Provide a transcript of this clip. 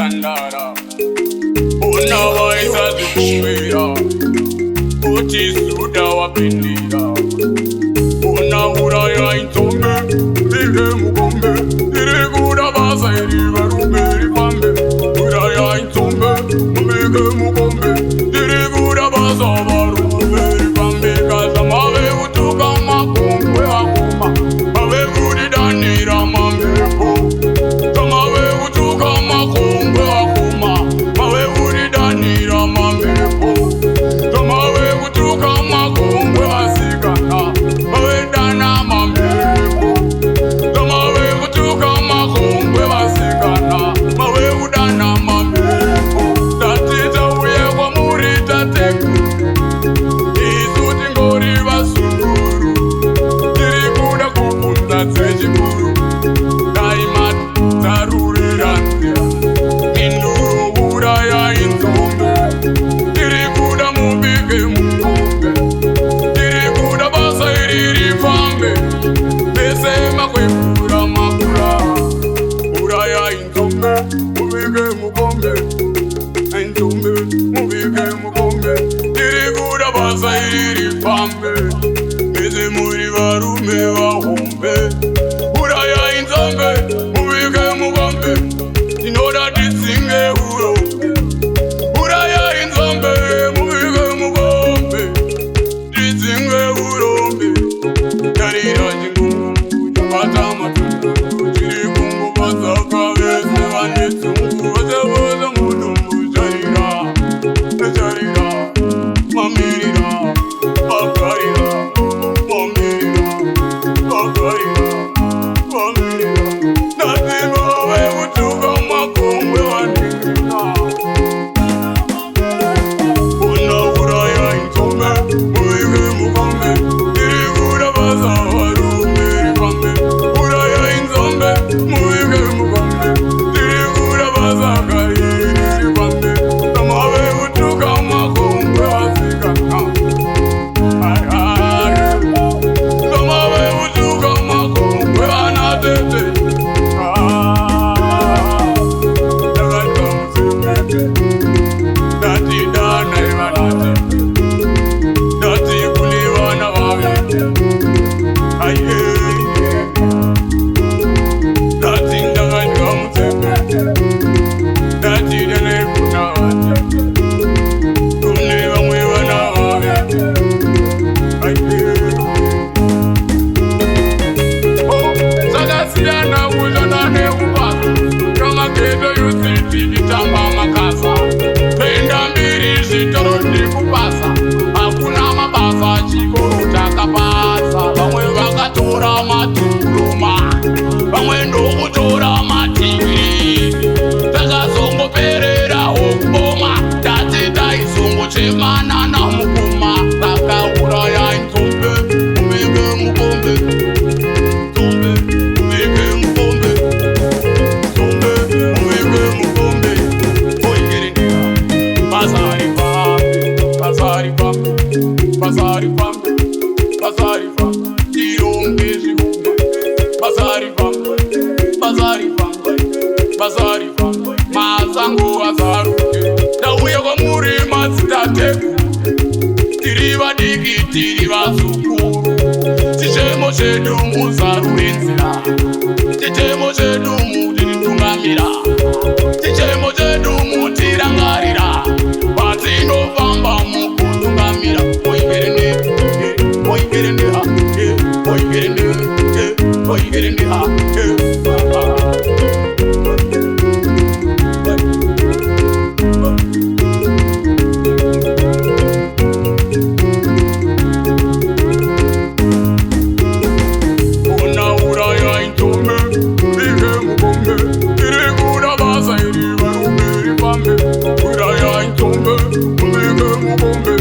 Sandara Una waisa zikumbira Uchi suda wapindira Una Urayai Nzombe Dige mugombe Iri kuda basa iri varume iri pambe Urayai Nzombe Mbige mugombe Iri kuda basa varume iri pambe Kaza mawe utuka makongwe akuma Mawe kudi danira mameko Mawe utuka makongwe akuma Mawe kudi danira mameko Mawe utuka makongwe asikana Mawe dana mameko Mawe utuka makongwe asikana Mawe udana mameko Tatita uye kwa muri tateku Isuti ngori vasunguru Tiri kuda kubunda tsechikuru Daimat taruriranzira Induru Urayai Nzombe Tiri kuda mubike mugombe Tiri kuda basa iriri fambe Bese makwekura makura Urayai Nzombe mubike mugombe Nzombe mubike mugombe Tiri kuda basa iriri fambe Bese muri varume vahombe Urayai Nzombe mubike mugombe Tinoda titsinge uro Urayai Nzombe mubike mugombe Titsinge urombe Tarira chingungu chambata matungu Chiri kungu pasaka vese vanetsungu Vese voza mudumbu charira Charira mamirira Pakarira mamirira Pakarira mamirira Natima we utuka makongwe wanikina Una Urayai Nzombe mubike mugombe Tiri kuda basa varume iri pambe Urayai Nzombe mubike mugombe Tiri kuda basa kariri iri pambe Mawe utuka makongwe asikana Mawe utuka makongwe anatete Yakata muzimeke Dati dana ivanati Dati kulivana vavete Aye Dati ndakadwa muzimeke Dati dana ikunavati Kune vamwe vana vavete Aye Sakasiyana kuzona nekupasa Kamaketo yusiti ditamba makasa Penda mbiri zvitoro ndikupasa Hakuna mabasa chikoro takapasa Vamwe vakatora madiploma Vamwe ndokutora madigiri Takazongoperera okuboma Tati taizongochemana namukoma Saka Urayai Nzombe mubike mugombe Nzombe mubike mugombe Nzombe mubike mugombe Oigerendera Bazari pambe Bazari pambe Bazari pambe Bazari pambe Tirombe zvikumbe Bazari pambe Bazari pambe Bazari pambe Mazango azaruke Dauya kwa muri matsitateku Tiri vadiki tiri vazukuru Chichemo chedu muzarurenzira Chichemo chedu mutiritungamira Chichemo chedu mutirangarira Patinofamba mukutungamira Oigerende Oigerende ha Oigerende Oigerende ha Una Urayai Nzombe mubike mugombe Tiri kuda basa iri varume iri pambe Urayai Nzombe mubike mugombe